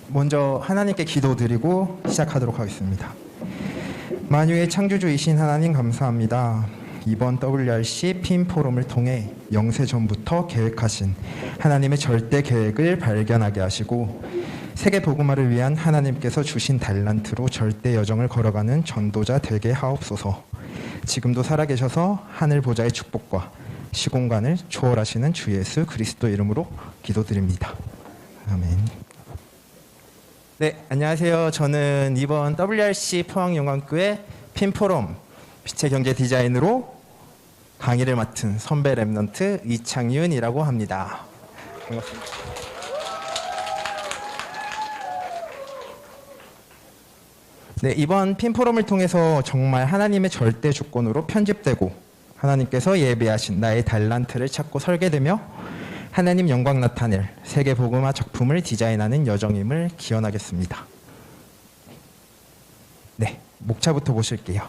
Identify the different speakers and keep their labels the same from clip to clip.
Speaker 1: 먼저 하나님께 기도드리고 시작하도록 하겠습니다. 만유의 창조주이신 하나님 감사합니다. 이번 WRC 핀 포럼을 통해 영세 전부터 계획하신 하나님의 절대 계획을 발견하게 하시고 세계 복음화를 위한 하나님께서 주신 달란트로 절대 여정을 걸어가는 전도자 되게 하옵소서. 지금도 살아계셔서 하늘 보좌의 축복과 시공간을 초월하시는 주 예수 그리스도 이름으로 기도드립니다. 아멘. 네, 안녕하세요. 저는 이번 WRC 포항영광교회 핀 포럼 빛의 경제 디자인으로 강의를 맡은 선배 랩넌트 이창윤이라고 합니다. 반갑습니다. 네, 이번 핀 포럼을 통해서 정말 하나님의 절대 주권으로 편집되고 하나님께서 예비하신 나의 달란트를 찾고 설계되며 하나님 영광 나타낼 세계 복음화 작품을 디자인하는 여정임을 기원하겠습니다. 네, 목차부터 보실게요.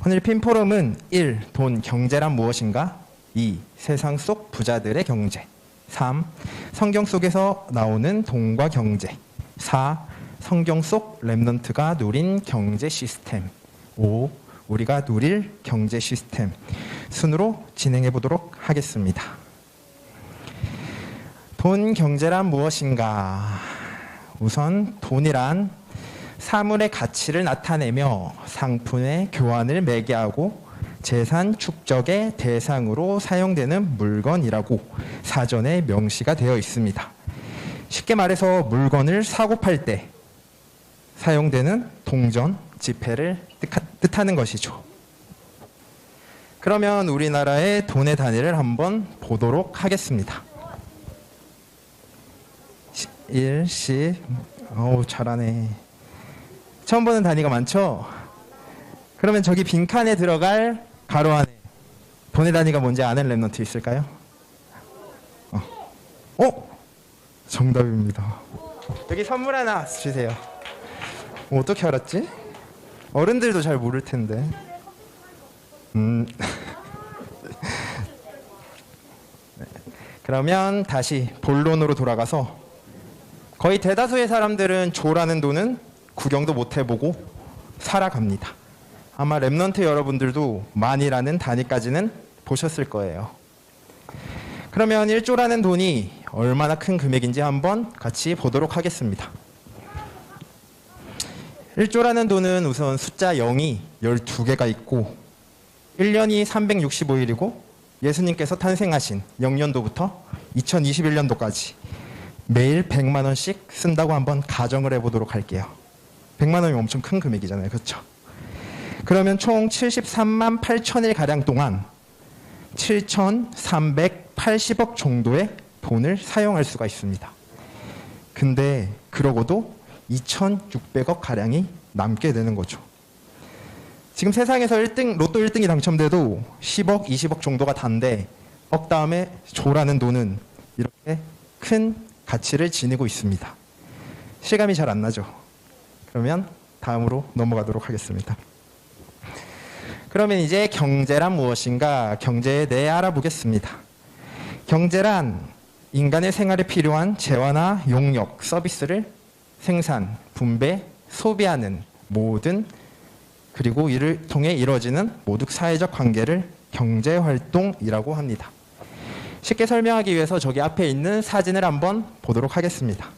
Speaker 1: 오늘 핀 포럼은 1. 돈, 경제란 무엇인가? 2. 세상 속 부자들의 경제. 3. 성경 속에서 나오는 돈과 경제. 4. 성경 속 랩넌트가 누린 경제 시스템. 5. 우리가 누릴 경제 시스템 순으로 진행해 보도록 하겠습니다. 돈, 경제란 무엇인가? 우선 돈이란 사물의 가치를 나타내며 상품의 교환을 매개하고 재산 축적의 대상으로 사용되는 물건이라고 사전에 명시가 되어 있습니다. 쉽게 말해서 물건을 사고 팔 때 사용되는 동전, 지폐를 뜻하는 것이죠. 그러면 우리나라의 돈의 단위를 한번 보도록 하겠습니다. 1, 10, 어우 잘하네. 처음 보는 단위가 많죠? 그러면 저기 빈칸에 들어갈 가로 안에 돈의 단위가 뭔지 아는 랩넌트 있을까요? 정답입니다. 여기 선물 하나 주세요. 어떻게 알았지? 어른들도 잘 모를 텐데. 그러면 다시 본론으로 돌아가서 거의 대다수의 사람들은 조라는 돈은 구경도 못 해보고 살아갑니다. 아마 랩넌트 여러분들도 만이라는 단위까지는 보셨을 거예요. 그러면 1조라는 돈이 얼마나 큰 금액인지 한번 같이 보도록 하겠습니다. 1조라는 돈은 우선 숫자 0이 12개가 있고 1년이 365일이고 예수님께서 탄생하신 0년도부터 2021년도까지 매일 100만 원씩 쓴다고 한번 가정을 해보도록 할게요. 100만 원이 엄청 큰 금액이잖아요. 그렇죠? 그러면 총 73만 8천일 가량 동안 7,380억 정도의 돈을 사용할 수가 있습니다. 근데 그러고도 2,600억 가량이 남게 되는 거죠. 지금 세상에서 로또 1등이 당첨돼도 10억, 20억 정도가 단데 억 다음에 조라는 돈은 이렇게 큰 가치를 지니고 있습니다. 실감이 잘 안 나죠? 그러면 다음으로 넘어가도록 하겠습니다. 그러면 이제 경제란 무엇인가? 경제에 대해 알아보겠습니다. 경제란 인간의 생활에 필요한 재화나 용역, 서비스를 생산, 분배, 소비하는 모든 그리고 이를 통해 이루어지는 모든 사회적 관계를 경제활동이라고 합니다. 쉽게 설명하기 위해서 저기 앞에 있는 사진을 한번 보도록 하겠습니다.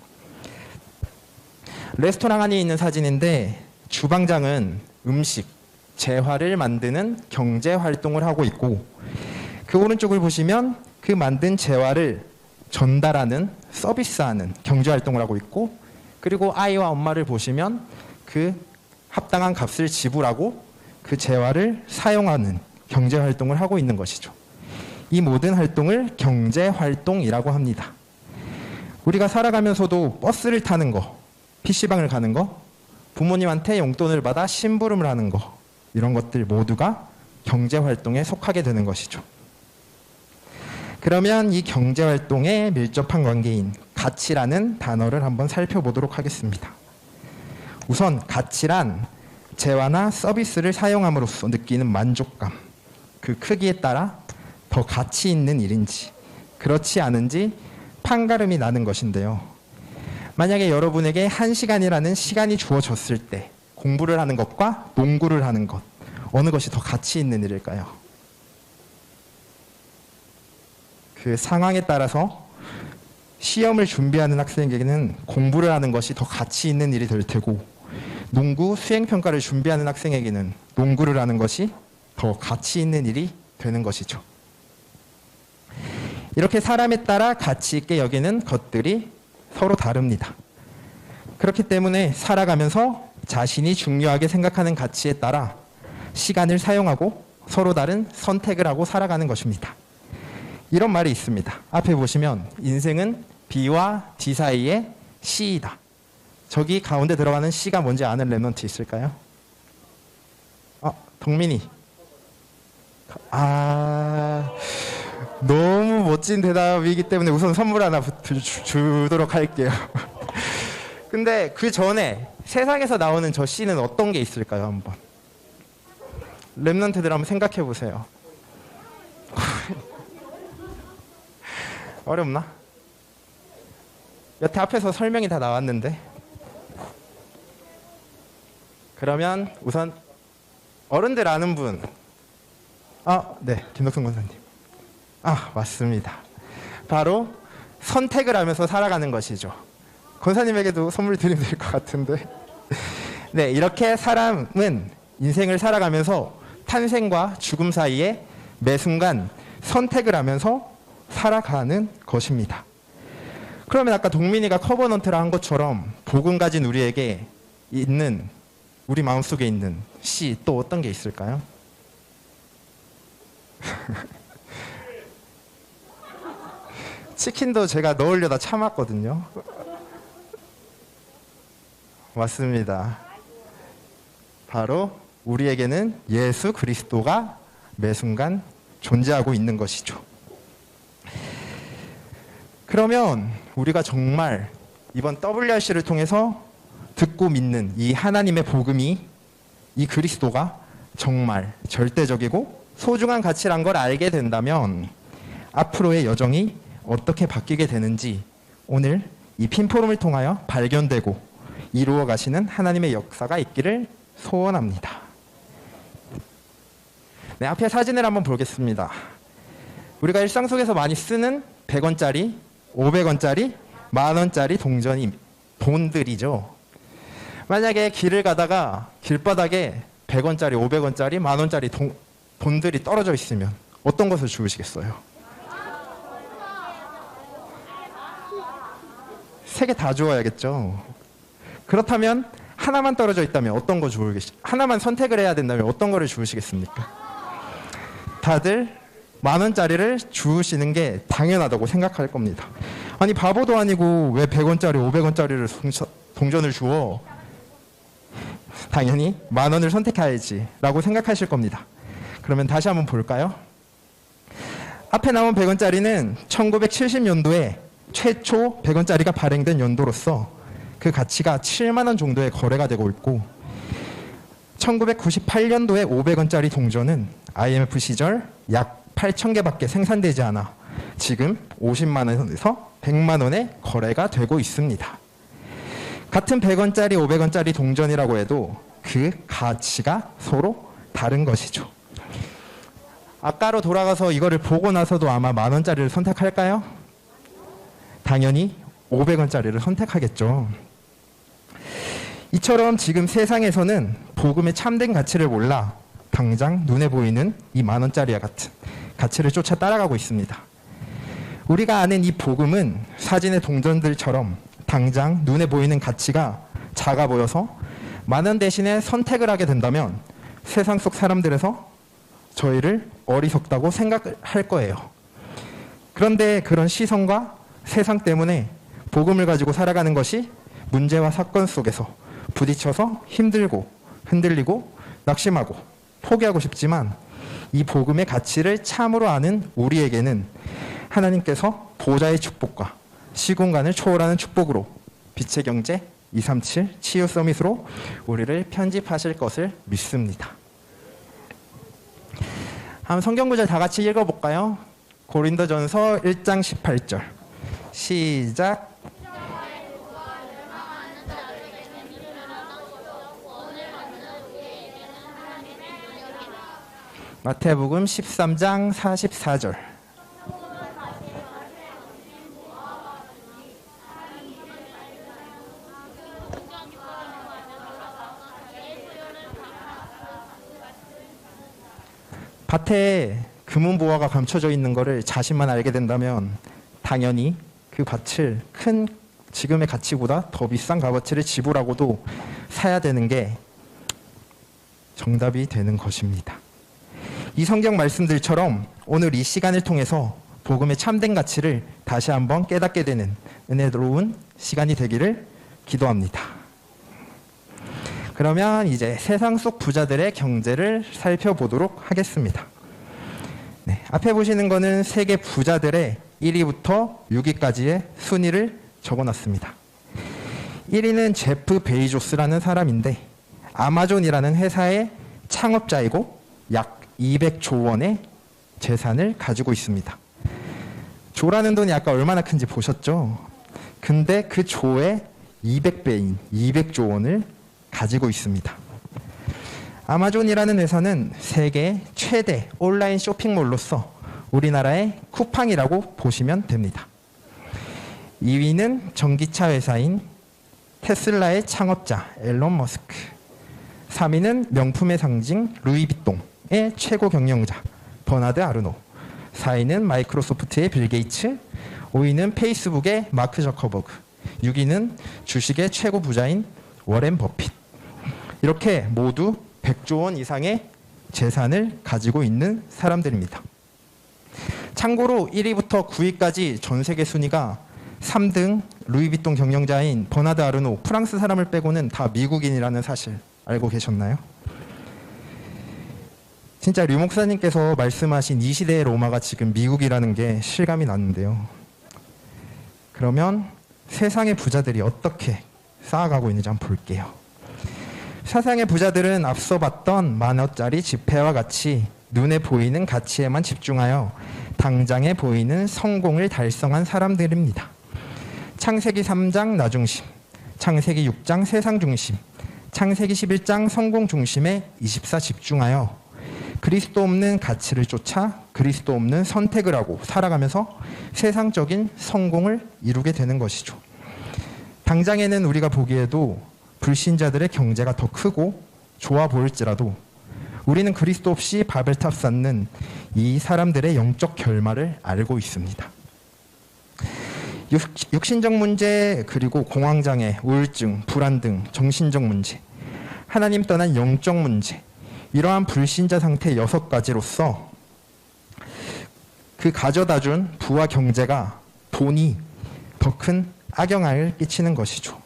Speaker 1: 레스토랑 안에 있는 사진인데 주방장은 음식, 재화를 만드는 경제활동을 하고 있고 그 오른쪽을 보시면 그 만든 재화를 전달하는, 서비스하는 경제활동을 하고 있고 그리고 아이와 엄마를 보시면 그 합당한 값을 지불하고 그 재화를 사용하는 경제활동을 하고 있는 것이죠. 이 모든 활동을 경제활동이라고 합니다. 우리가 살아가면서도 버스를 타는 거, PC방을 가는 거, 부모님한테 용돈을 받아 심부름을 하는 거 이런 것들 모두가 경제활동에 속하게 되는 것이죠. 그러면 이 경제활동에 밀접한 관계인 가치라는 단어를 한번 살펴보도록 하겠습니다. 우선 가치란 재화나 서비스를 사용함으로써 느끼는 만족감, 그 크기에 따라 더 가치 있는 일인지 그렇지 않은지 판가름이 나는 것인데요. 만약에 여러분에게 1시간이라는 시간이 주어졌을 때 공부를 하는 것과 농구를 하는 것, 어느 것이 더 가치 있는 일일까요? 그 상황에 따라서 시험을 준비하는 학생에게는 공부를 하는 것이 더 가치 있는 일이 될 테고, 농구 수행평가를 준비하는 학생에게는 농구를 하는 것이 더 가치 있는 일이 되는 것이죠. 이렇게 사람에 따라 가치 있게 여기는 것들이 서로 다릅니다. 그렇기 때문에 살아가면서 자신이 중요하게 생각하는 가치에 따라 시간을 사용하고 서로 다른 선택을 하고 살아가는 것입니다. 이런 말이 있습니다. 앞에 보시면 인생은 B와 D 사이의 C이다. 저기 가운데 들어가는 C가 뭔지 아는 랩런트 있을까요? 동민이. 너무 멋진 대답이기 때문에 우선 선물 하나 주도록 할게요. 근데 그 전에 세상에서 나오는 저 C는 어떤 게 있을까요? 한번 랩런트들 한번 생각해 보세요. 어렵나? 여태 앞에서 설명이 다 나왔는데. 그러면 우선 어른들 아는 분. 네, 김덕성 권사님. 맞습니다. 바로 선택을 하면서 살아가는 것이죠. 권사님에게도 선물 드리면 될 것 같은데. 네, 이렇게 사람은 인생을 살아가면서 탄생과 죽음 사이에 매 순간 선택을 하면서 살아가는 것입니다. 그러면 아까 동민이가 커버넌트라 한 것처럼 복음 가진 우리에게 있는, 우리 마음속에 있는 C 또 어떤 게 있을까요? 치킨도 제가 넣으려다 참았거든요. 맞습니다. 바로 우리에게는 예수 그리스도가 매 순간 존재하고 있는 것이죠. 그러면 우리가 정말 이번 WRC를 통해서 듣고 믿는 이 하나님의 복음이, 이 그리스도가 정말 절대적이고 소중한 가치란 걸 알게 된다면 앞으로의 여정이 어떻게 바뀌게 되는지 오늘 이 핀포럼을 통하여 발견되고 이루어 가시는 하나님의 역사가 있기를 소원합니다. 네, 앞에 사진을 한번 보겠습니다. 우리가 일상 속에서 많이 쓰는 100원짜리, 500원짜리, 만원짜리 돈들이죠. 만약에 길을 가다가 길바닥에 100원짜리, 500원짜리, 만원짜리 돈들이 떨어져 있으면 어떤 것을 주우시겠어요? 세 개 다 주워야겠죠. 그렇다면 하나만 떨어져 있다면 어떤 거 하나만 선택을 해야 된다면 어떤 거를 주우시겠습니까? 다들 만원짜리를 주우시는 게 당연하다고 생각할 겁니다. 아니 바보도 아니고 왜 100원짜리 500원짜리를 동전을 주워? 당연히 만원을 선택해야지 라고 생각하실 겁니다. 그러면 다시 한번 볼까요? 앞에 나온 100원짜리는 1970년도에 최초 100원짜리가 발행된 연도로서 그 가치가 7만원 정도의 거래가 되고 있고, 1998년도에 500원짜리 동전은 IMF 시절 약 8,000개밖에 생산되지 않아 지금 50만원에서 100만원에 거래가 되고 있습니다. 같은 100원짜리, 500원짜리 동전이라고 해도 그 가치가 서로 다른 것이죠. 아까로 돌아가서 이거를 보고 나서도 아마 만원짜리를 선택할까요? 당연히 500원짜리를 선택하겠죠. 이처럼 지금 세상에서는 복음의 참된 가치를 몰라 당장 눈에 보이는 이 만원짜리와 같은 가치를 쫓아 따라가고 있습니다. 우리가 아는 이 복음은 사진의 동전들처럼 당장 눈에 보이는 가치가 작아 보여서 만원 대신에 선택을 하게 된다면 세상 속 사람들에서 저희를 어리석다고 생각할 거예요. 그런데 그런 시선과 세상 때문에 복음을 가지고 살아가는 것이 문제와 사건 속에서 부딪혀서 힘들고 흔들리고 낙심하고 포기하고 싶지만, 이 복음의 가치를 참으로 아는 우리에게는 하나님께서 보좌의 축복과 시공간을 초월하는 축복으로 빛의 경제 237 치유 서밋으로 우리를 편집하실 것을 믿습니다. 한번 성경 구절 다 같이 읽어볼까요? 고린도전서 1장 18절 시작. 마태복음 13장 44절. 밭에 금은보화가 감춰져 있는 것을 자신만 알게 된다면 당연히 그 밭을 큰 지금의 가치보다 더 비싼 값어치를 지불하고도 사야 되는 게 정답이 되는 것입니다. 이 성경 말씀들처럼 오늘 이 시간을 통해서 복음의 참된 가치를 다시 한번 깨닫게 되는 은혜로운 시간이 되기를 기도합니다. 그러면 이제 세상 속 부자들의 경제를 살펴보도록 하겠습니다. 네, 앞에 보시는 거는 세계 부자들의 1위부터 6위까지의 순위를 적어놨습니다. 1위는 제프 베이조스라는 사람인데 아마존이라는 회사의 창업자이고 약 200조 원의 재산을 가지고 있습니다. 조라는 돈이 아까 얼마나 큰지 보셨죠? 근데 그 조의 200배인 200조 원을 가지고 있습니다. 아마존이라는 회사는 세계 최대 온라인 쇼핑몰로서 우리나라의 쿠팡이라고 보시면 됩니다. 2위는 전기차 회사인 테슬라의 창업자 앨런 머스크, 3위는 명품의 상징 루이비통의 최고 경영자 버나드 아르노, 4위는 마이크로소프트의 빌 게이츠, 5위는 페이스북의 마크 저커버그, 6위는 주식의 최고 부자인 워렌 버핏. 이렇게 모두 100조 원 이상의 재산을 가지고 있는 사람들입니다. 참고로 1위부터 9위까지 전 세계 순위가 3등 루이비통 경영자인 버나드 아르노, 프랑스 사람을 빼고는 다 미국인이라는 사실 알고 계셨나요? 진짜 류 목사님께서 말씀하신 이 시대의 로마가 지금 미국이라는 게 실감이 나는데요. 그러면 세상의 부자들이 어떻게 쌓아가고 있는지 한번 볼게요. 세상의 부자들은 앞서 봤던 만원짜리 지폐와 같이 눈에 보이는 가치에만 집중하여 당장에 보이는 성공을 달성한 사람들입니다. 창세기 3장 나 중심, 창세기 6장 세상 중심, 창세기 11장 성공 중심에 24 집중하여 그리스도 없는 가치를 쫓아 그리스도 없는 선택을 하고 살아가면서 세상적인 성공을 이루게 되는 것이죠. 당장에는 우리가 보기에도 불신자들의 경제가 더 크고 좋아 보일지라도 우리는 그리스도 없이 바벨탑 쌓는 이 사람들의 영적 결말을 알고 있습니다. 육신적 문제, 그리고 공황장애, 우울증, 불안 등 정신적 문제, 하나님 떠난 영적 문제, 이러한 불신자 상태 6가지로서 그 가져다준 부와 경제가, 돈이 더 큰 악영향을 끼치는 것이죠.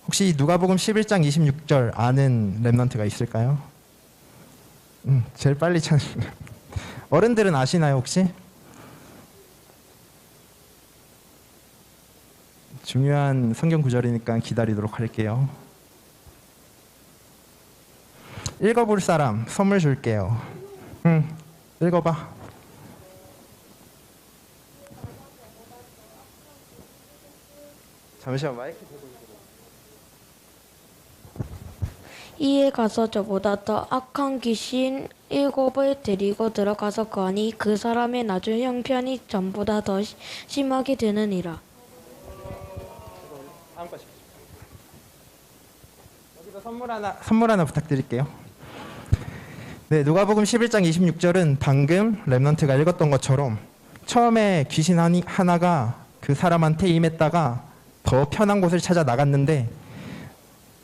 Speaker 1: 혹시 누가복음 11장 26절 아는 랩런트가 있을까요? 제일 빨리 찾는 어른들은 아시나요 혹시? 중요한 성경 구절이니까 기다리도록 할게요. 읽어볼 사람 선물 줄게요. 읽어봐. 잠시만 마이크 대고.
Speaker 2: 이에 가서 저보다 더 악한 귀신 7을 데리고 들어가서 거하니 그 사람의 나중 형편이 전보다 더 심하게 되느니라.
Speaker 1: 여기서 선물 하나 부탁드릴게요. 네, 누가복음 11장 26절은 방금 랩런트가 읽었던 것처럼 처음에 귀신 하나가 그 사람한테 임했다가 더 편한 곳을 찾아 나갔는데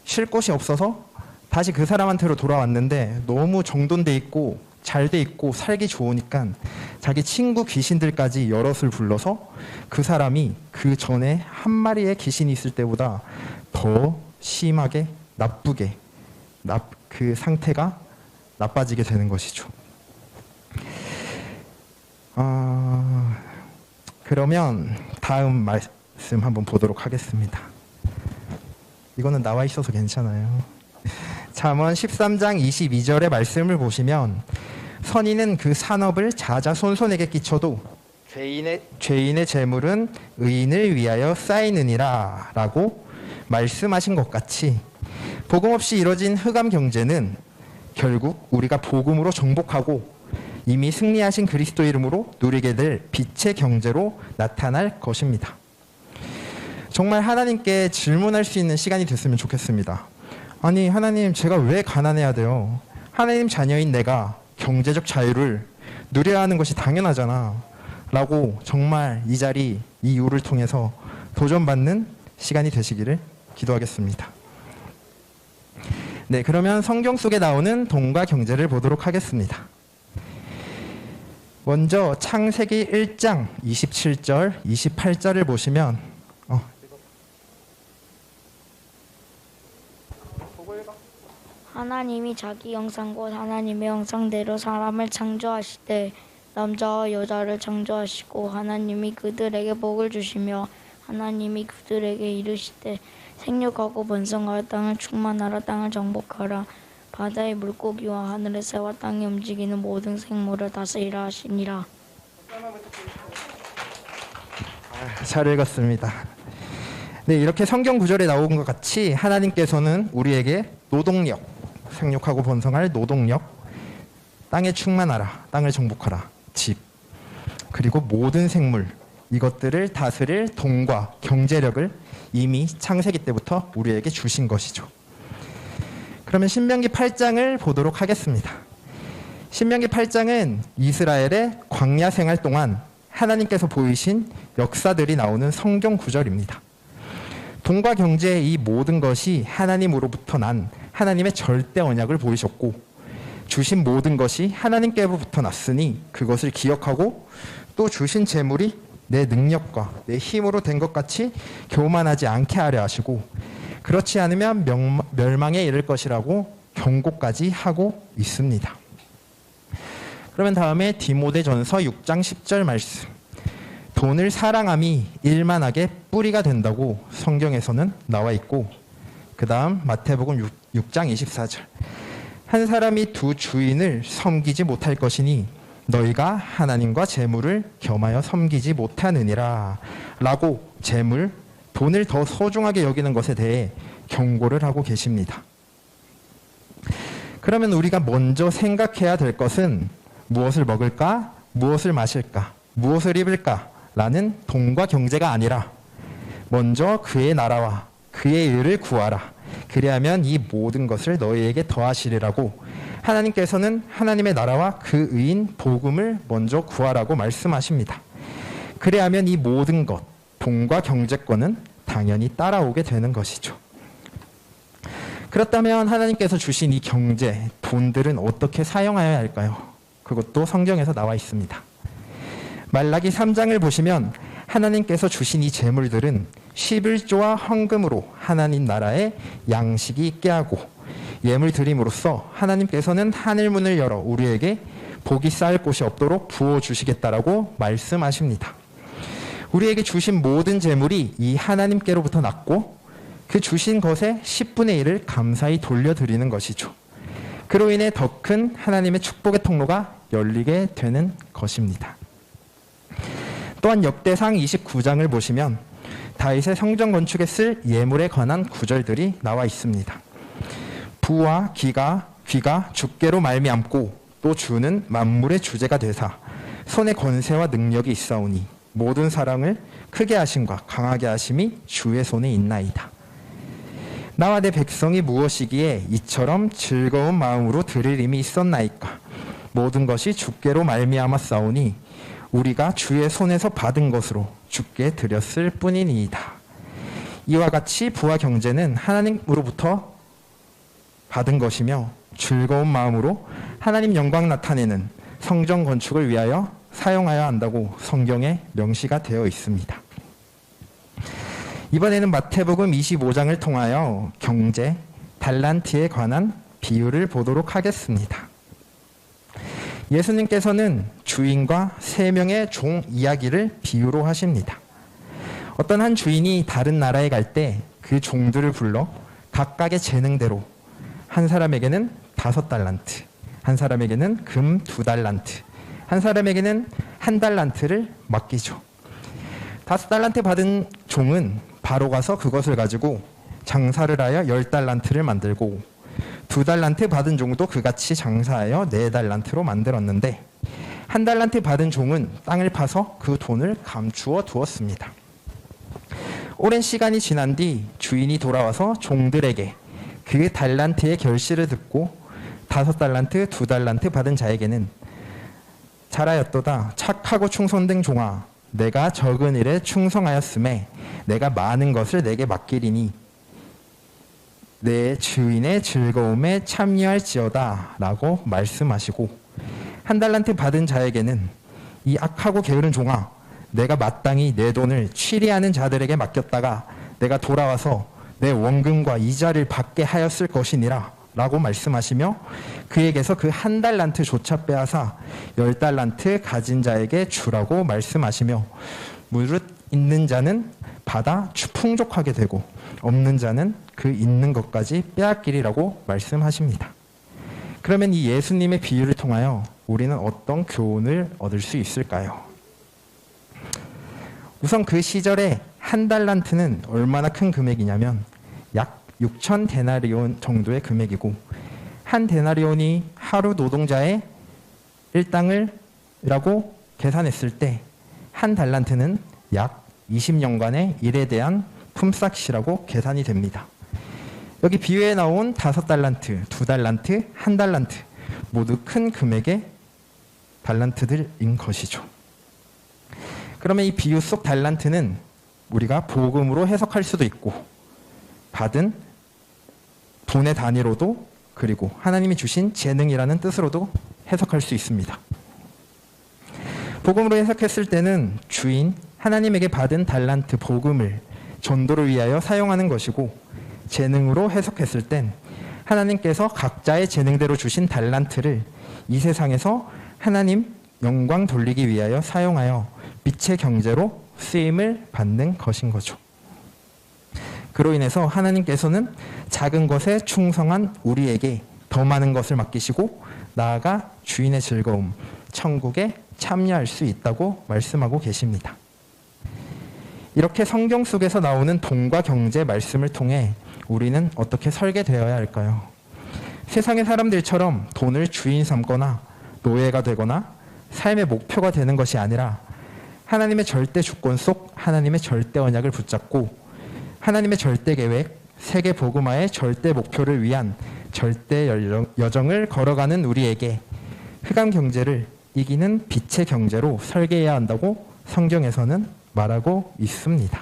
Speaker 1: 쉴 곳이 없어서 다시 그 사람한테로 돌아왔는데 너무 정돈돼 있고 잘 돼 있고 살기 좋으니까 자기 친구 귀신들까지 여럿을 불러서 그 사람이 그 전에 한 마리의 귀신이 있을 때보다 더 심하게 나쁘게 그 상태가 나빠지게 되는 것이죠. 그러면 다음 말씀 한번 보도록 하겠습니다. 이거는 나와 있어서 괜찮아요. 잠언 13장 22절의 말씀을 보시면 선인은 그 산업을 자자손손에게 끼쳐도 죄인의 재물은 의인을 위하여 쌓이느니라 라고 말씀하신 것 같이 복음 없이 이뤄진 흑암 경제는 결국 우리가 복음으로 정복하고 이미 승리하신 그리스도 이름으로 누리게 될 빛의 경제로 나타날 것입니다. 정말 하나님께 질문할 수 있는 시간이 됐으면 좋겠습니다. 아니, 하나님, 제가 왜 가난해야 돼요? 하나님 자녀인 내가 경제적 자유를 누려야 하는 것이 당연하잖아. 라고 정말 이 자리, 이 이유를 통해서 도전받는 시간이 되시기를 기도하겠습니다. 네, 그러면 성경 속에 나오는 돈과 경제를 보도록 하겠습니다. 먼저 창세기 1장 27절, 28절을 보시면
Speaker 2: 하나님이 자기 형상 곧 하나님의 형상대로 사람을 창조하시되 남자와 여자를 창조하시고 하나님이 그들에게 복을 주시며 하나님이 그들에게 이르시되 생육하고 번성하여 땅을 충만하라 땅을 정복하라 바다의 물고기와 하늘의 새와 땅에 움직이는 모든 생물을 다스리라 하시니라.
Speaker 1: 잘 읽었습니다. 네, 이렇게 성경 구절에 나온 것 같이 하나님께서는 우리에게 노동력, 생육하고 번성할 노동력, 땅에 충만하라, 땅을 정복하라, 집, 그리고 모든 생물, 이것들을 다스릴 돈과 경제력을 이미 창세기 때부터 우리에게 주신 것이죠. 그러면 신명기 8장을 보도록 하겠습니다. 신명기 8장은 이스라엘의 광야 생활 동안 하나님께서 보이신 역사들이 나오는 성경 구절입니다. 돈과 경제의 이 모든 것이 하나님으로부터 난 하나님의 절대 언약을 보이셨고 주신 모든 것이 하나님께로부터 났으니 그것을 기억하고 또 주신 재물이 내 능력과 내 힘으로 된 것 같이 교만하지 않게 하려 하시고 그렇지 않으면 멸망에 이를 것이라고 경고까지 하고 있습니다. 그러면 다음에 디모데전서 6장 10절 말씀. 돈을 사랑함이 일만하게 뿌리가 된다고 성경에서는 나와 있고 그 다음 마태복음 6장 24절. 한 사람이 두 주인을 섬기지 못할 것이니 너희가 하나님과 재물을 겸하여 섬기지 못하느니라 라고 재물, 돈을 더 소중하게 여기는 것에 대해 경고를 하고 계십니다. 그러면 우리가 먼저 생각해야 될 것은 무엇을 먹을까, 무엇을 마실까, 무엇을 입을까 라는 돈과 경제가 아니라 먼저 그의 나라와 그의 의를 구하라. 그리하면 이 모든 것을 너희에게 더하시리라고 하나님께서는 하나님의 나라와 그 의인 복음을 먼저 구하라고 말씀하십니다. 그리하면 이 모든 것, 돈과 경제권은 당연히 따라오게 되는 것이죠. 그렇다면 하나님께서 주신 이 경제, 돈들은 어떻게 사용하여야 할까요? 그것도 성경에서 나와 있습니다. 말라기 3장을 보시면 하나님께서 주신 이 재물들은 11조와 헌금으로 하나님 나라에 양식이 있게 하고 예물 드림으로써 하나님께서는 하늘문을 열어 우리에게 복이 쌓일 곳이 없도록 부어주시겠다라고 말씀하십니다. 우리에게 주신 모든 재물이 이 하나님께로부터 났고 그 주신 것의 10분의 1을 감사히 돌려드리는 것이죠. 그로 인해 더 큰 하나님의 축복의 통로가 열리게 되는 것입니다. 또한 역대상 29장을 보시면 다윗의 성전 건축에 쓸 예물에 관한 구절들이 나와 있습니다. 부와 귀가 주께로 말미암고 또 주는 만물의 주제가 되사 손에 권세와 능력이 있사오니 모든 사랑을 크게 하심과 강하게 하심이 주의 손에 있나이다. 나와 내 백성이 무엇이기에 이처럼 즐거운 마음으로 드릴 힘이 있었나이까. 모든 것이 주께로 말미암았사오니 우리가 주의 손에서 받은 것으로 주께 드렸을 뿐이니이다. 이와 같이 부와 경제는 하나님으로부터 받은 것이며 즐거운 마음으로 하나님 영광 나타내는 성전 건축을 위하여 사용하여야 한다고 성경에 명시가 되어 있습니다. 이번에는 마태복음 25장을 통하여 경제, 달란트에 관한 비유를 보도록 하겠습니다. 예수님께서는 주인과 3명의 종 이야기를 비유로 하십니다. 어떤 한 주인이 다른 나라에 갈 때 그 종들을 불러 각각의 재능대로 한 사람에게는 5달란트, 한 사람에게는 금 2달란트, 한 사람에게는 1달란트를 맡기죠. 5달란트 받은 종은 바로 가서 그것을 가지고 장사를 하여 10달란트를 만들고 2달란트 받은 종도 그같이 장사하여 4달란트로 만들었는데 1달란트 받은 종은 땅을 파서 그 돈을 감추어 두었습니다. 오랜 시간이 지난 뒤 주인이 돌아와서 종들에게 그 달란트의 결실을 듣고 5달란트, 2달란트 받은 자에게는 잘하였도다. 착하고 충성된 종아, 내가 적은 일에 충성하였음에 내가 많은 것을 내게 맡기리니 내 주인의 즐거움에 참여할지어다 라고 말씀하시고 1달란트 받은 자에게는 이 악하고 게으른 종아, 내가 마땅히 내 돈을 취리하는 자들에게 맡겼다가 내가 돌아와서 내 원금과 이자를 받게 하였을 것이니라 라고 말씀하시며 그에게서 그 1달란트조차 빼앗아 10달란트 가진 자에게 주라고 말씀하시며 무릇 있는 자는 받아 풍족하게 되고 없는 자는 그 있는 것까지 빼앗기리라고 말씀하십니다. 그러면 이 예수님의 비유를 통하여 우리는 어떤 교훈을 얻을 수 있을까요? 우선 그 시절에 1달란트는 얼마나 큰 금액이냐면 약 6천 데나리온 정도의 금액이고 한 데나리온이 하루 노동자의 일당을라고 계산했을 때 한 달란트는 약 20년간의 일에 대한 품삯이라고 계산이 됩니다. 여기 비유에 나온 5달란트, 2달란트, 1달란트 모두 큰 금액의 달란트들인 것이죠. 그러면 이 비유 속 달란트는 우리가 복음으로 해석할 수도 있고 받은 분의 단위로도 그리고 하나님이 주신 재능이라는 뜻으로도 해석할 수 있습니다. 복음으로 해석했을 때는 주인 하나님에게 받은 달란트 복음을 전도를 위하여 사용하는 것이고 재능으로 해석했을 땐 하나님께서 각자의 재능대로 주신 달란트를 이 세상에서 하나님 영광 돌리기 위하여 사용하여 빛의 경제로 쓰임을 받는 것인 거죠. 그로 인해서 하나님께서는 작은 것에 충성한 우리에게 더 많은 것을 맡기시고 나아가 주인의 즐거움, 천국에 참여할 수 있다고 말씀하고 계십니다. 이렇게 성경 속에서 나오는 돈과 경제 말씀을 통해 우리는 어떻게 설계되어야 할까요? 세상의 사람들처럼 돈을 주인 삼거나 노예가 되거나 삶의 목표가 되는 것이 아니라 하나님의 절대 주권 속 하나님의 절대 언약을 붙잡고 하나님의 절대 계획, 세계 복음화의 절대 목표를 위한 절대 여정을 걸어가는 우리에게 흑암 경제를 이기는 빛의 경제로 설계해야 한다고 성경에서는 말하고 있습니다.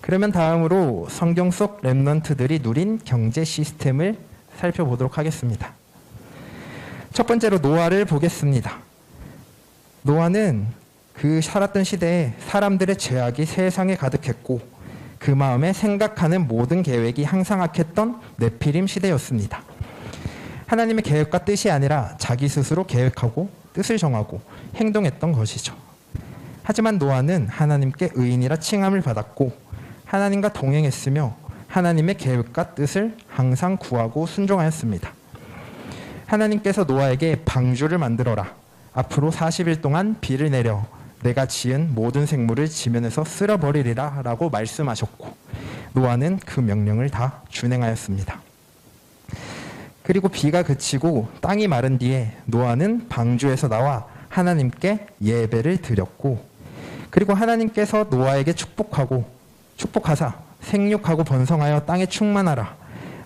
Speaker 1: 그러면 다음으로 성경 속 렘넌트들이 누린 경제 시스템을 살펴보도록 하겠습니다. 첫 번째로 노아를 보겠습니다. 노아는 그 살았던 시대에 사람들의 죄악이 세상에 가득했고 그 마음에 생각하는 모든 계획이 항상 악했던 네피림 시대였습니다. 하나님의 계획과 뜻이 아니라 자기 스스로 계획하고 뜻을 정하고 행동했던 것이죠. 하지만 노아는 하나님께 의인이라 칭함을 받았고 하나님과 동행했으며 하나님의 계획과 뜻을 항상 구하고 순종하였습니다. 하나님께서 노아에게 방주를 만들어라. 앞으로 40일 동안 비를 내려 내가 지은 모든 생물을 지면에서 쓸어버리리라 라고 말씀하셨고 노아는 그 명령을 다 준행하였습니다. 그리고 비가 그치고 땅이 마른 뒤에 노아는 방주에서 나와 하나님께 예배를 드렸고 그리고 하나님께서 노아에게 축복하사 생육하고 번성하여 땅에 충만하라.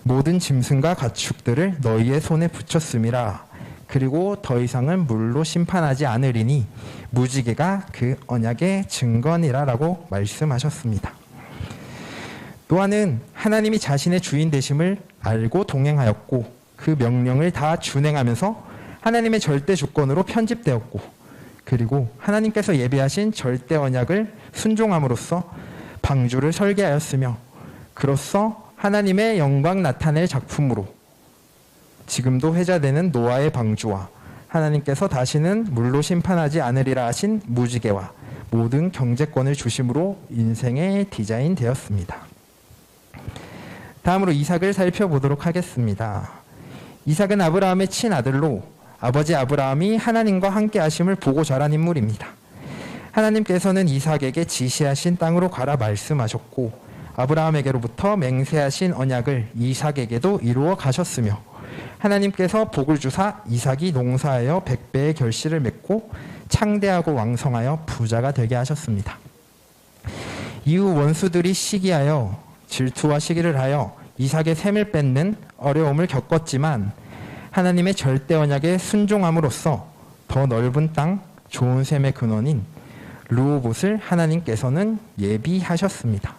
Speaker 1: 모든 짐승과 가축들을 너희의 손에 붙였음이라. 그리고 더 이상은 물로 심판하지 않으리니 무지개가 그 언약의 증거니라 라고 말씀하셨습니다. 노아는 하나님이 자신의 주인 되심을 알고 동행하였고 그 명령을 다 준행하면서 하나님의 절대 주권으로 편집되었고 그리고 하나님께서 예비하신 절대 언약을 순종함으로써 방주를 설계하였으며 그로써 하나님의 영광 나타낼 작품으로 지금도 회자되는 노아의 방주와 하나님께서 다시는 물로 심판하지 않으리라 하신 무지개와 모든 경제권을 주심으로 인생의 디자인 되었습니다. 다음으로 이삭을 살펴보도록 하겠습니다. 이삭은 아브라함의 친아들로 아버지 아브라함이 하나님과 함께 하심을 보고 자란 인물입니다. 하나님께서는 이삭에게 지시하신 땅으로 가라 말씀하셨고 아브라함에게로부터 맹세하신 언약을 이삭에게도 이루어 가셨으며 하나님께서 복을 주사 이삭이 농사하여 100배의 결실을 맺고 창대하고 왕성하여 부자가 되게 하셨습니다. 이후 원수들이 시기하여 질투와 시기를 하여 이삭의 셈을 뺏는 어려움을 겪었지만 하나님의 절대 언약에 순종함으로써 더 넓은 땅, 좋은 셈의 근원인 르호봇을 하나님께서는 예비하셨습니다.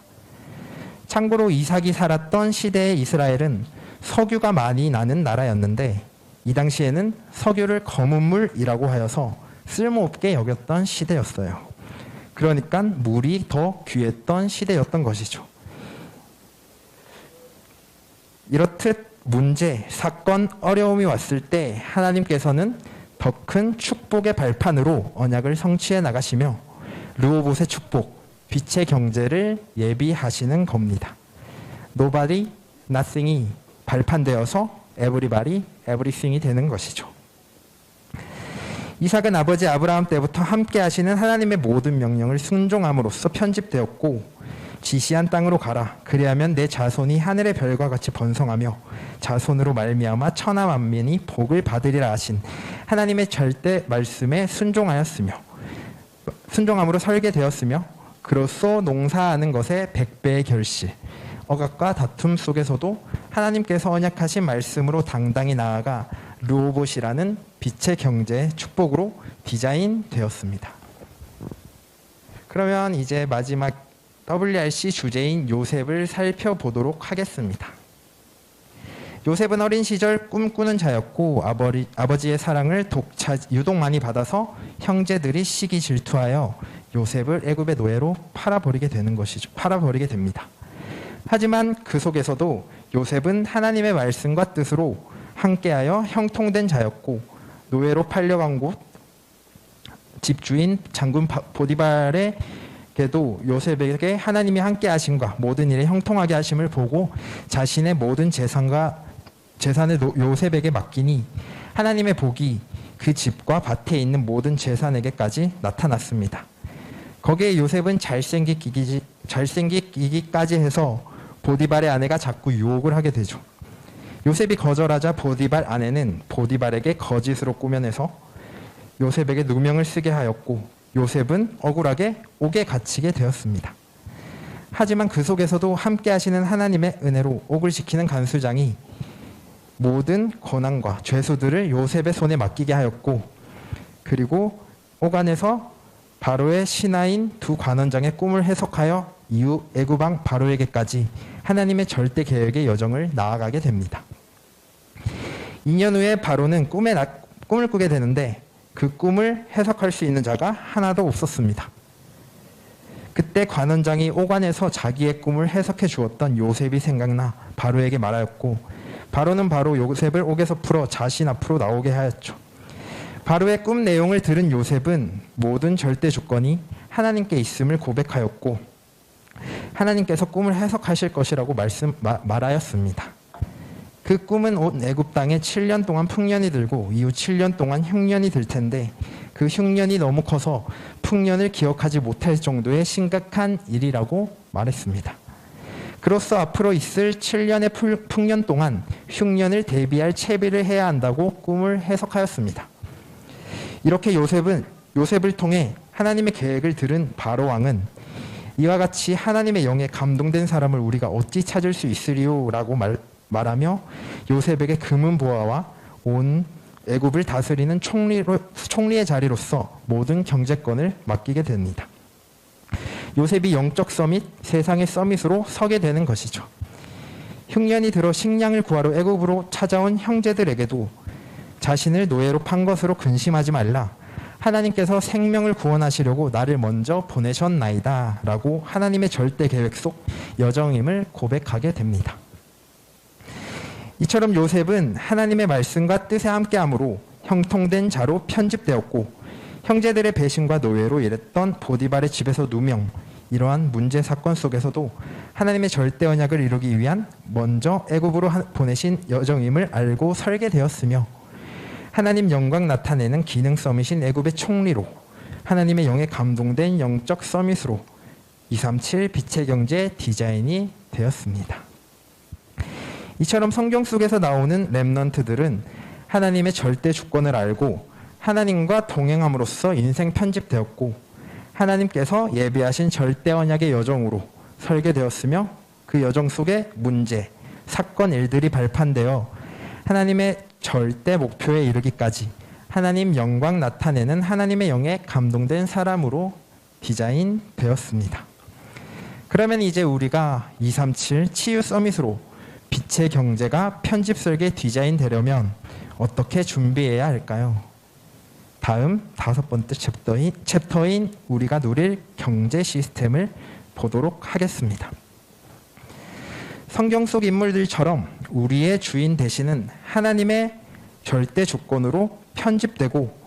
Speaker 1: 참고로 이삭이 살았던 시대의 이스라엘은 석유가 많이 나는 나라였는데 이 당시에는 석유를 검은 물이라고 하여서 쓸모없게 여겼던 시대였어요. 그러니까 물이 더 귀했던 시대였던 것이죠. 이렇듯 문제, 사건, 어려움이 왔을 때 하나님께서는 더 큰 축복의 발판으로 언약을 성취해 나가시며 르호봇의 축복, 빛의 경제를 예비하시는 겁니다. Nobody, nothing이 발판되어서 everybody, everything이 되는 것이죠. 이삭은 아버지 아브라함 때부터 함께 하시는 하나님의 모든 명령을 순종함으로써 편집되었고 지시한 땅으로 가라. 그리하면 내 자손이 하늘의 별과 같이 번성하며 자손으로 말미암아 천하 만민이 복을 받으리라 하신 하나님의 절대 말씀에 순종함으로 설계되었으며 그로써 농사하는 것에 100배의 결실, 억압과 다툼 속에서도 하나님께서 언약하신 말씀으로 당당히 나아가 르호봇이라는 빛의 경제의 축복으로 디자인되었습니다. 그러면 이제 마지막 WRC 주제인 요셉을 살펴보도록 하겠습니다. 요셉은 어린 시절 꿈꾸는 자였고 아버지의 사랑을 유독 많이 받아서 형제들이 시기 질투하여 요셉을 애굽의 노예로 팔아버리게 됩니다. 하지만 그 속에서도 요셉은 하나님의 말씀과 뜻으로 함께하여 형통된 자였고 노예로 팔려간 곳 집주인 장군 보디발에게도 요셉에게 하나님이 함께 하심과 모든 일에 형통하게 하심을 보고 자신의 모든 재산을 요셉에게 맡기니 하나님의 복이 그 집과 밭에 있는 모든 재산에게까지 나타났습니다. 거기에 요셉은 잘생기기까지 해서 보디발의 아내가 자꾸 유혹을 하게 되죠. 요셉이 거절하자 보디발 아내는 보디발에게 거짓으로 꾸며내서 요셉에게 누명을 쓰게 하였고 요셉은 억울하게 옥에 갇히게 되었습니다. 하지만 그 속에서도 함께 하시는 하나님의 은혜로 옥을 지키는 간수장이 모든 고난과 죄수들을 요셉의 손에 맡기게 하였고 그리고 옥 안에서 바로의 신하인 두 관원장의 꿈을 해석하여 이후 애굽왕 바로에게까지 하나님의 절대 계획의 여정을 나아가게 됩니다. 2년 후에 바로는 꿈을 꾸게 되는데 그 꿈을 해석할 수 있는 자가 하나도 없었습니다. 그때 관원장이 옥안에서 자기의 꿈을 해석해 주었던 요셉이 생각나 바로에게 말하였고 바로는 바로 요셉을 옥에서 풀어 자신 앞으로 나오게 하였죠. 바로의 꿈 내용을 들은 요셉은 모든 절대 조건이 하나님께 있음을 고백하였고 하나님께서 꿈을 해석하실 것이라고 말하였습니다. 그 꿈은 온 애굽 땅에 7년 동안 풍년이 들고 이후 7년 동안 흉년이 들 텐데 그 흉년이 너무 커서 풍년을 기억하지 못할 정도의 심각한 일이라고 말했습니다. 그로써 앞으로 있을 7년의 풍년 동안 흉년을 대비할 채비를 해야 한다고 꿈을 해석하였습니다. 이렇게 요셉을 통해 하나님의 계획을 들은 바로 왕은 이와 같이 하나님의 영에 감동된 사람을 우리가 어찌 찾을 수 있으리요? 라고 말하며 요셉에게 금은 보화와 온 애굽을 다스리는 총리의 자리로서 모든 경제권을 맡기게 됩니다. 요셉이 영적 서밋, 세상의 서밋으로 서게 되는 것이죠. 흉년이 들어 식량을 구하러 애굽으로 찾아온 형제들에게도 자신을 노예로 판 것으로 근심하지 말라. 하나님께서 생명을 구원하시려고 나를 먼저 보내셨나이다. 라고 하나님의 절대 계획 속 여정임을 고백하게 됩니다. 이처럼 요셉은 하나님의 말씀과 뜻에 함께함으로 형통된 자로 편집되었고 형제들의 배신과 노예로 일했던 보디발의 집에서 누명, 이러한 문제 사건 속에서도 하나님의 절대 언약을 이루기 위한 먼저 애굽으로 보내신 여정임을 알고 설계되었으며 하나님 영광 나타내는 기능 서밋인 애굽의 총리로 하나님의 영에 감동된 영적 서밋으로 237 빛의 경제 디자인이 되었습니다. 이처럼 성경 속에서 나오는 렘넌트들은 하나님의 절대 주권을 알고 하나님과 동행함으로써 인생 편집되었고 하나님께서 예비하신 절대 언약의 여정으로 설계되었으며 그 여정 속에 문제, 사건, 일들이 발판되어 하나님의 절대 목표에 이르기까지 하나님 영광 나타내는 하나님의 영에 감동된 사람으로 디자인되었습니다. 그러면 이제 우리가 237 치유 서밋으로 빛의 경제가 편집 설계 디자인되려면 어떻게 준비해야 할까요? 다음 5번째 챕터인 우리가 누릴 경제 시스템을 보도록 하겠습니다. 성경 속 인물들처럼 우리의 주인 되시는 하나님의 절대 주권으로 편집되고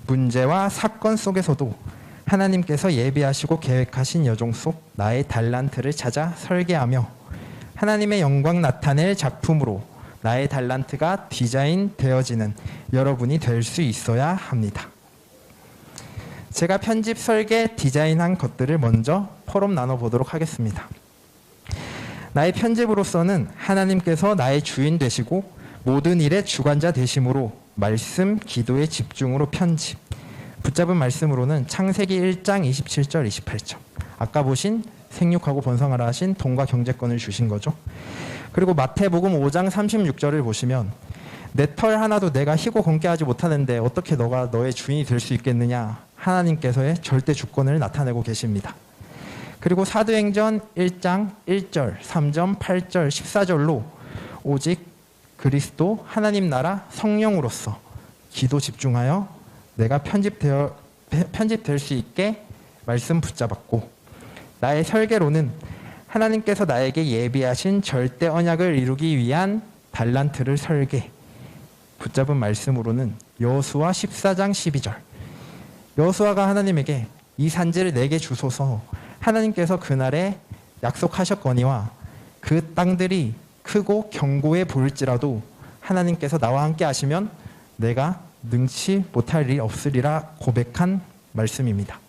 Speaker 1: 문제와 사건 속에서도 하나님께서 예비하시고 계획하신 여정 속 나의 달란트를 찾아 설계하며 하나님의 영광 나타낼 작품으로 나의 달란트가 디자인되어지는 여러분이 될 수 있어야 합니다. 제가 편집, 설계, 디자인한 것들을 먼저 포럼 나눠보도록 하겠습니다. 나의 편집으로서는 하나님께서 나의 주인 되시고 모든 일의 주관자 되심으로 말씀, 기도의 집중으로 편집. 붙잡은 말씀으로는 창세기 1장 27절, 28절. 아까 보신 생육하고 번성하라 하신 돈과 경제권을 주신 거죠. 그리고 마태복음 5장 36절을 보시면 내 털 하나도 내가 희고 검게 하지 못하는데 어떻게 너가 너의 주인이 될 수 있겠느냐. 하나님께서의 절대 주권을 나타내고 계십니다. 그리고 사도행전 1장 1절, 3절, 8절, 14절로 오직 그리스도 하나님 나라 성령으로서 기도 집중하여 내가 편집될 수 있게 말씀 붙잡았고 나의 설계로는 하나님께서 나에게 예비하신 절대 언약을 이루기 위한 달란트를 설계. 붙잡은 말씀으로는 여호수아 14장 12절. 여호수아가 하나님에게 이 산지를 내게 주소서 하나님께서 그날에 약속하셨거니와 그 땅들이 크고 견고해 보일지라도 하나님께서 나와 함께 하시면 내가 능치 못할 일이 없으리라 고백한 말씀입니다.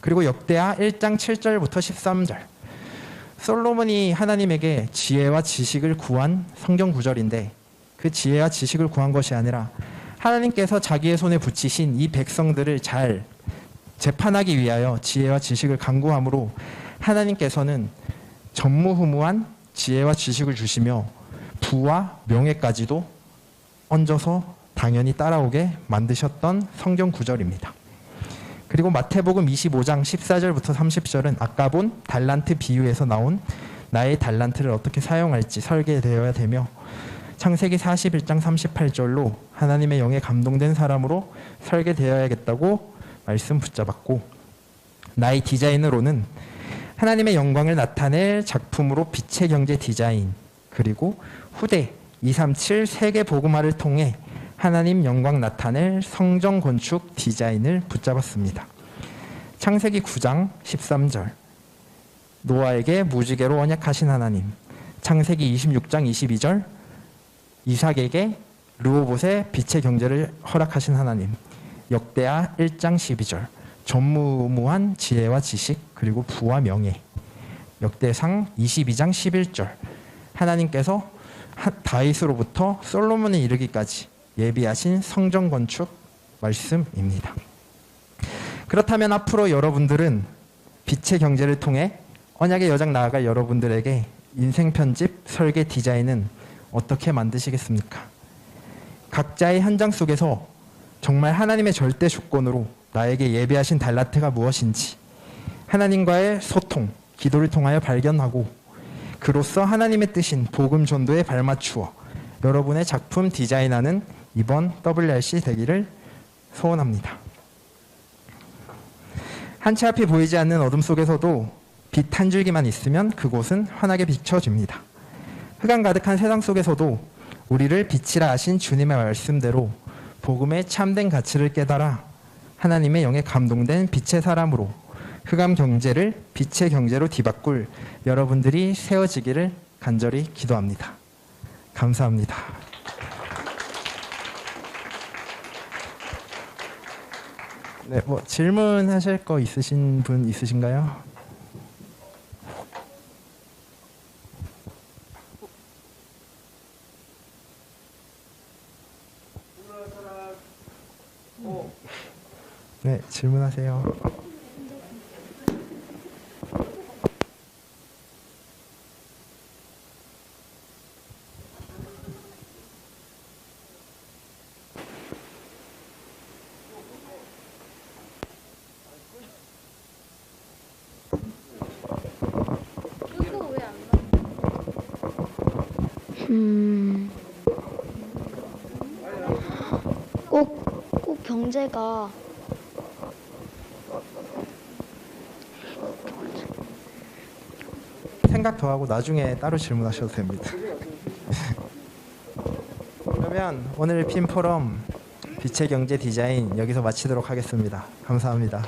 Speaker 1: 그리고 역대하 1장 7절부터 13절. 솔로몬이 하나님에게 지혜와 지식을 구한 성경 구절인데 그 지혜와 지식을 구한 것이 아니라 하나님께서 자기의 손에 붙이신 이 백성들을 잘 재판하기 위하여 지혜와 지식을 간구함으로 하나님께서는 전무후무한 지혜와 지식을 주시며 부와 명예까지도 얹어서 당연히 따라오게 만드셨던 성경 구절입니다. 그리고 마태복음 25장 14절부터 30절은 아까 본 달란트 비유에서 나온 나의 달란트를 어떻게 사용할지 설계되어야 되며 창세기 41장 38절로 하나님의 영에 감동된 사람으로 설계되어야겠다고 말씀 붙잡았고 나의 디자인으로는 하나님의 영광을 나타낼 작품으로 빛의 경제 디자인 그리고 후대 237 세계 복음화를 통해 하나님 영광 나타낼 성전 건축 디자인을 붙잡았습니다. 창세기 9장 13절 노아에게 무지개로 언약하신 하나님. 창세기 26장 22절 이삭에게 르호봇의 빛의 경제를 허락하신 하나님. 역대하 1장 12절 전무후무한 지혜와 지식 그리고 부와 명예. 역대상 22장 11절 하나님께서 다윗으로부터 솔로몬에 이르기까지 예비하신 성전 건축 말씀입니다. 그렇다면 앞으로 여러분들은 빛의 경제를 통해 언약의 여정 나아갈 여러분들에게 인생 편집, 설계, 디자인은 어떻게 만드시겠습니까? 각자의 현장 속에서 정말 하나님의 절대 주권으로 나에게 예비하신 달란트가 무엇인지 하나님과의 소통, 기도를 통하여 발견하고 그로써 하나님의 뜻인 복음 전도에 발맞추어 여러분의 작품 디자인하는 이번 WRC 되기를 소원합니다. 한치 앞이 보이지 않는 어둠 속에서도 빛 한 줄기만 있으면 그곳은 환하게 비춰집니다. 흑암 가득한 세상 속에서도 우리를 빛이라 하신 주님의 말씀대로 복음의 참된 가치를 깨달아 하나님의 영에 감동된 빛의 사람으로 흑암 경제를 빛의 경제로 뒤바꿀 여러분들이 세워지기를 간절히 기도합니다. 감사합니다. 네, 질문하실 거 있으신 분 있으신가요? 네, 질문하세요.
Speaker 2: 꼭 경제가
Speaker 1: 생각 더 하고 나중에 따로 질문하셔도 됩니다. 그러면 오늘 핀 포럼 빛의 경제 디자인 여기서 마치도록 하겠습니다. 감사합니다.